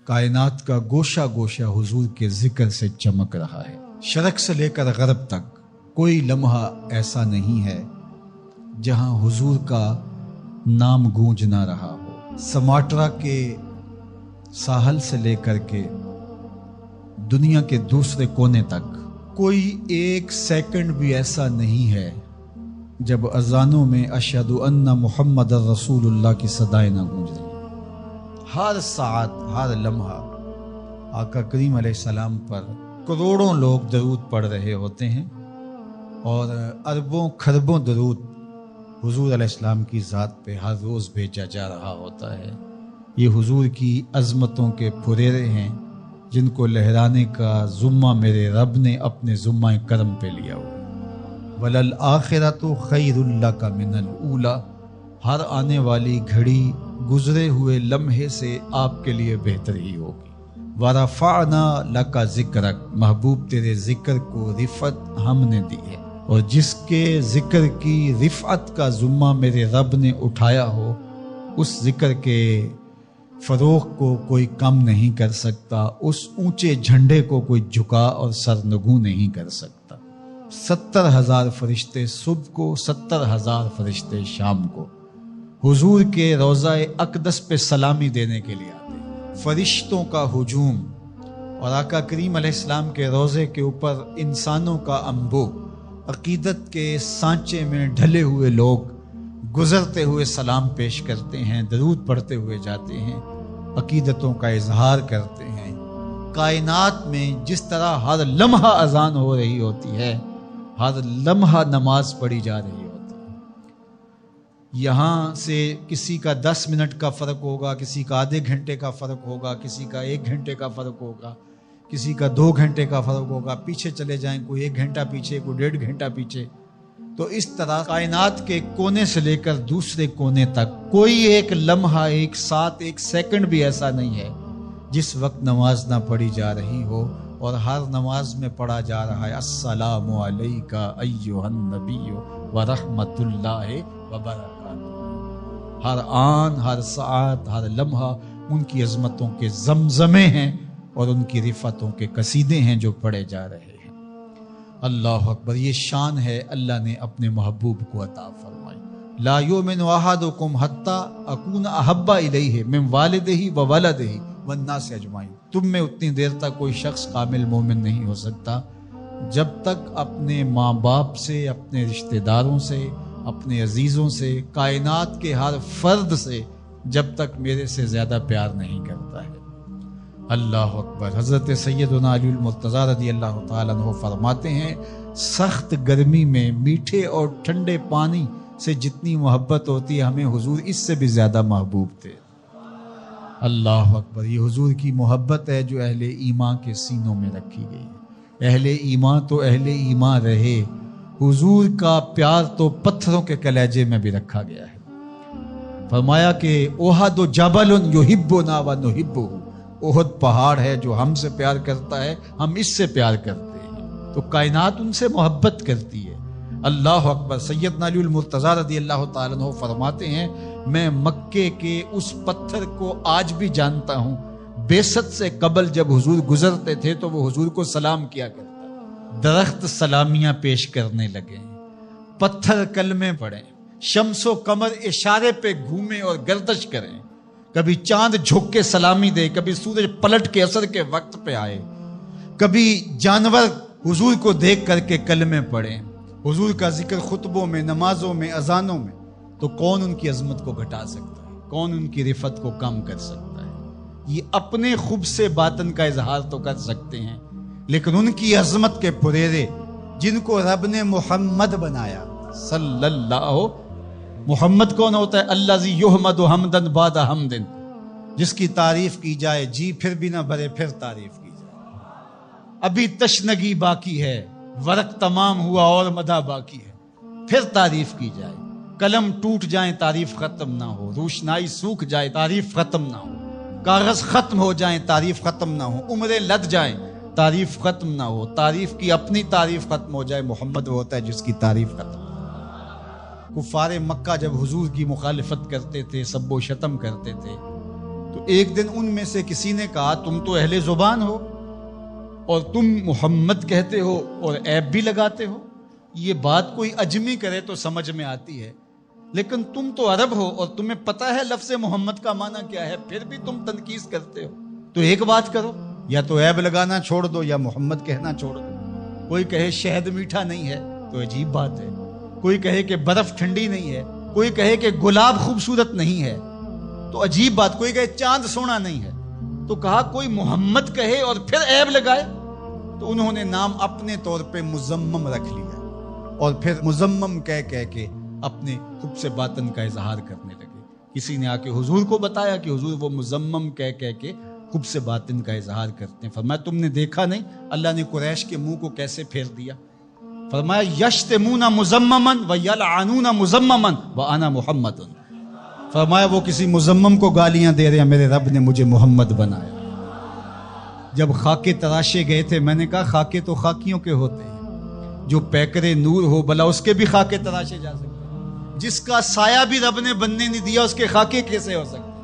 کائنات کا گوشہ گوشہ حضور کے ذکر سے چمک رہا ہے۔ شرق سے لے کر غرب تک کوئی لمحہ ایسا نہیں ہے جہاں حضور کا نام گونج نہ رہا ہو۔ سماٹرا کے ساحل سے لے کر کے دنیا کے دوسرے کونے تک کوئی ایک سیکنڈ بھی ایسا نہیں ہے جب اذانوں میں اشہد ان محمد رسول اللہ کی صدائیں نہ گونج رہی۔ ہر ساعت، ہر لمحہ آقا کریم علیہ السلام پر کروڑوں لوگ درود پڑھ رہے ہوتے ہیں اور اربوں کھربوں درود حضور علیہ السلام کی ذات پہ ہر روز بھیجا جا رہا ہوتا ہے۔ یہ حضور کی عظمتوں کے پھریرے ہیں جن کو لہرانے کا ذمہ میرے رب نے اپنے ذمہ کرم پہ لیا ہوا۔ وَلَلْآخِرَةُ خَيْرٌ لَكَ مِنَ الْأُولَى، ہر آنے والی گھڑی گزرے ہوئے لمحے سے آپ کے لیے بہتر ہی ہوگی۔ وَرَفَعْنَا لَكَ ذِكْرَكَ، محبوب تیرے ذکر کو رفعت ہم نے دی ہے، اور جس کے ذکر کی رفعت کا ذمہ میرے رب نے اٹھایا ہو اس ذکر کے فروغ کو کوئی کم نہیں کر سکتا، اس اونچے جھنڈے کو کوئی جھکا اور سرنگوں نہیں کر سکتا۔ 70,000 فرشتے صبح کو، 70,000 فرشتے شام کو حضور کے روضہ اقدس پہ سلامی دینے کے لیے آتے ہیں۔ فرشتوں کا ہجوم اور آقا کریم علیہ السلام کے روضے کے اوپر انسانوں کا انبو، عقیدت کے سانچے میں ڈھلے ہوئے لوگ گزرتے ہوئے سلام پیش کرتے ہیں، درود پڑھتے ہوئے جاتے ہیں، عقیدتوں کا اظہار کرتے ہیں۔ کائنات میں جس طرح ہر لمحہ اذان ہو رہی ہوتی ہے، ہر لمحہ نماز پڑھی جا رہی ہوتی ہے، یہاں سے کسی کا 10 منٹ کا فرق ہوگا، کسی کا آدھے گھنٹے کا فرق ہوگا، کسی کا 1 گھنٹے کا فرق ہوگا، کسی کا 2 گھنٹے کا فرق ہوگا، پیچھے چلے جائیں کوئی 1 گھنٹہ پیچھے، کوئی 1.5 گھنٹہ پیچھے۔ تو اس طرح کائنات کے کونے سے لے کر دوسرے کونے تک کوئی ایک لمحہ، ایک ساتھ، ایک سیکنڈ بھی ایسا نہیں ہے جس وقت نماز نہ پڑھی جا رہی ہو، اور ہر نماز میں پڑھا جا رہا ہے السلام علیکہ ایھا النبی ورحمۃ اللہ وبرکاتہ۔ ہر آن، ہر ساعت، ہر لمحہ ان کی عظمتوں کے زمزمے ہیں اور ان کی رفعتوں کے قصیدے ہیں جو پڑھے جا رہے ہیں۔ اللہ اکبر، یہ شان ہے اللہ نے اپنے محبوب کو عطا فرمائی۔ لا یؤمن احدکم حتی اکون احب الیہ من والدہ وولدہ والناس اجمعین، تم میں اتنی دیر تک کوئی شخص کامل مومن نہیں ہو سکتا جب تک اپنے ماں باپ سے، اپنے رشتہ داروں سے، اپنے عزیزوں سے، کائنات کے ہر فرد سے جب تک میرے سے زیادہ پیار نہیں کرتا ہے۔ اللہ اکبر۔ حضرت سیدنا علی المرتضیٰ رضی اللہ تعالیٰ عنہ فرماتے ہیں، سخت گرمی میں میٹھے اور ٹھنڈے پانی سے جتنی محبت ہوتی ہے ہمیں حضور اس سے بھی زیادہ محبوب تھے۔ اللہ اکبر۔ یہ حضور کی محبت ہے جو اہل ایمان کے سینوں میں رکھی گئی ہے۔ اہل ایمان تو اہل ایمان رہے، حضور کا پیار تو پتھروں کے کلیجے میں بھی رکھا گیا ہے۔ فرمایا کہ احد جبل یحبنا ونحبہ، احد پہاڑ ہے جو ہم سے پیار کرتا ہے، ہم اس سے پیار کرتے ہیں، تو کائنات ان سے محبت کرتی ہے۔ اللہ اکبر۔ سیدنا علی المرتضیٰ رضی اللہ تعالیٰ عنہ فرماتے ہیں، میں مکے کے اس پتھر کو آج بھی جانتا ہوں، بعثت سے قبل جب حضور گزرتے تھے تو وہ حضور کو سلام کیا کرتا، درخت سلامیاں پیش کرنے لگے، پتھر کلمے پڑھیں، شمس و قمر اشارے پہ گھومیں اور گردش کریں، کبھی چاند جھک کے سلامی دے، کبھی سورج پلٹ کے اثر کے وقت پہ آئے، کبھی جانور حضور کو دیکھ کر کے کلمے پڑھیں، حضور کا ذکر خطبوں میں، نمازوں میں، اذانوں میں، تو کون ان کی عظمت کو گھٹا سکتا ہے؟ کون ان کی رفعت کو کم کر سکتا ہے؟ یہ اپنے خوب سے باطن کا اظہار تو کر سکتے ہیں، لیکن ان کی عظمت کے پریرے جن کو رب نے محمد بنایا صلی اللہ، محمد کون ہوتا ہے؟ الذی یحمد حمدا بعد حمد، جس کی تعریف کی جائے جی پھر بھی نہ بھرے، پھر تعریف کی جائے، ابھی تشنگی باقی ہے، ورق تمام ہوا اور مدح باقی ہے، پھر تعریف کی جائے، قلم ٹوٹ جائیں تعریف ختم نہ ہو، روشنائی سوکھ جائے تعریف ختم نہ ہو، کاغذ ختم ہو جائیں تعریف ختم نہ ہو، عمریں لد جائیں تعریف ختم نہ ہو، تعریف کی اپنی تعریف ختم ہو جائے، محمد وہ ہوتا ہے جس کی تعریف ختم۔ کفار مکہ جب حضور کی مخالفت کرتے تھے، سب و شتم کرتے تھے، تو تو ایک دن ان میں سے کسی نے کہا تم تو اہل زبان ہو اور تم محمد کہتے ہو اور عیب بھی لگاتے ہو، یہ بات کوئی اجمی کرے تو سمجھ میں آتی ہے، لیکن تم تو عرب ہو اور تمہیں پتہ ہے لفظ محمد کا معنی کیا ہے، پھر بھی تم تنقیص کرتے ہو۔ تو ایک بات کرو، یا تو عیب لگانا چھوڑ دو یا محمد کہنا چھوڑ دو۔ کوئی کہے شہد میٹھا نہیں ہے تو عجیب بات ہے، کوئی کہے کہ برف ٹھنڈی نہیں ہے، کوئی کہے کہ گلاب خوبصورت نہیں ہے تو عجیب بات، کوئی کہے چاند سونا نہیں ہے تو کہا کوئی محمد کہے اور پھر عیب لگائے، تو انہوں نے نام اپنے طور پہ مزمم رکھ لیا اور پھر مزمم کہہ کے اپنے خب سے باطن کا اظہار کرنے لگے۔ کسی نے آ کے حضور کو بتایا کہ حضور وہ مزمم کہہ کے خب سے باطن کا اظہار کرتے ہیں۔ فرمایا تم نے دیکھا نہیں اللہ نے قریش کے منہ کو کیسے پھیر دیا؟ فرمایا یشتمون مزمما ویلعنون مزمما وانا محمد۔ فرمایا وہ کسی مزمم کو گالیاں دے رہے ہیں، میرے رب نے مجھے محمد بنایا۔ جب خاکے تراشے گئے تھے میں نے کہا خاکے تو خاکیوں کے ہوتے ہیں، جو پیکرے نور ہو بھلا اس کے بھی خاکے تراشے جا سکتے ہیں، جس کا سایہ بھی رب نے بننے نہیں دیا اس کے خاکے کیسے ہو سکتے؟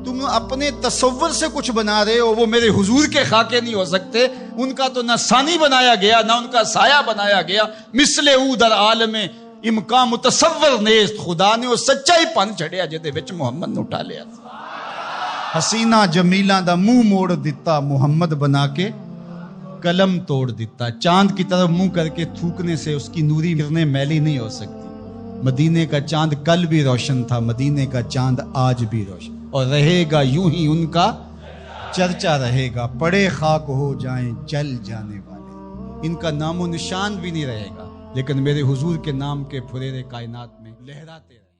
تم اپنے تصور سے کچھ بنا رہے ہو، وہ میرے حضور کے خاکے نہیں ہو سکتے، ان کا تو نہ ثانی بنایا گیا نہ ان کا سایہ بنایا گیا۔ مثل او در عالم امکان متصور نیست، خدا نے وہ سچائی پن چڑھیا جہدے وچ محمد نو اٹھا لیا۔ حسینہ جمیلاں دا منہ موڑ دیتا محمد بنا کے قلم توڑ دیتا۔ چاند کی طرف منہ کر کے تھوکنے سے اس کی نوری کرنے میلی نہیں ہو سکتی۔ مدینے کا چاند کل بھی روشن تھا، مدینے کا چاند آج بھی روشن، اور رہے گا یوں ہی ان کا چرچا رہے گا، پڑے خاک ہو جائیں جل جانے والے، ان کا نام و نشان بھی نہیں رہے گا، لیکن میرے حضور کے نام کے پھریرے کائنات میں لہراتے رہے۔